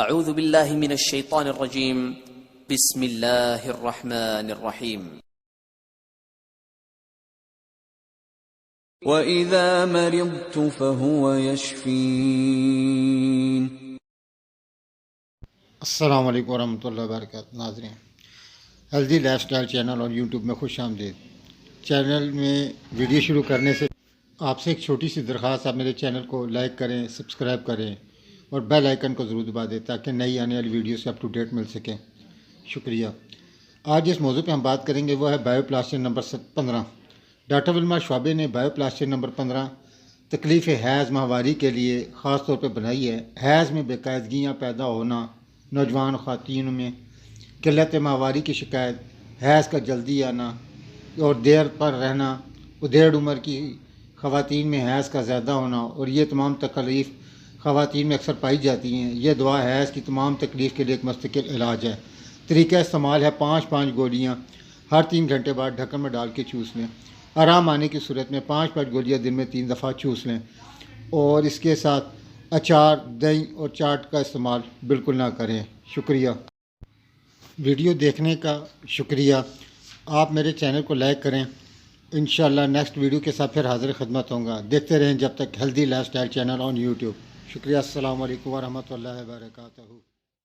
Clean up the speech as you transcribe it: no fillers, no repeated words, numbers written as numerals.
اعوذ باللہ من الشیطان الرجیم بسم اللہ الرحمن الرحیم وَإِذَا مَرِضْتُ فَهُوَ يَشْفِينِ۔ السلام علیکم ورحمۃ اللہ وبرکاتہ۔ ناظرین، ہیلدی لائف سٹائل چینل اور یوٹیوب میں خوش آمدید۔ چینل میں ویڈیو شروع کرنے سے آپ سے ایک چھوٹی سی درخواست، آپ میرے چینل کو لائک کریں، سبسکرائب کریں اور بیل آئیکن کو ضرور دبا دیں تاکہ نئی آنے والی ویڈیو سے اپ ٹو ڈیٹ مل سکیں۔ شکریہ۔ آج جس موضوع پہ ہم بات کریں گے وہ ہے بایوپلاسجن نمبر 15۔ ڈاکٹر ولما شعبے نے بایوپلاسجن نمبر 15 تکلیف حیض ماہواری کے لیے خاص طور پہ بنائی ہے۔ حیض میں بے قاعدگیاں پیدا ہونا، نوجوان خواتین میں قلت ماہواری کی شکایت، حیض کا جلدی آنا اور دیر پر رہنا، ادھیڑ عمر کی خواتین میں حیض کا زیادہ ہونا، اور یہ تمام تکلیف خواتین میں اکثر پائی جاتی ہیں۔ یہ دوا حیض کی تمام تکلیف کے لیے ایک مستقل علاج ہے۔ طریقہ استعمال ہے 5 گولیاں ہر 3 گھنٹے بعد ڈھکن میں ڈال کے چوس لیں۔ آرام آنے کی صورت میں 5 گولیاں دن میں 3 دفعہ چوس لیں، اور اس کے ساتھ اچار، دہی اور چاٹ کا استعمال بالکل نہ کریں۔ شکریہ۔ ویڈیو دیکھنے کا شکریہ۔ آپ میرے چینل کو لائک کریں۔ انشاءاللہ نیکسٹ ویڈیو کے ساتھ پھر حاضر خدمت ہوں گا۔ دیکھتے رہیں جب تک healthy life style channel on YouTube. شکریہ۔ السلام علیکم ورحمۃ اللہ وبرکاتہ۔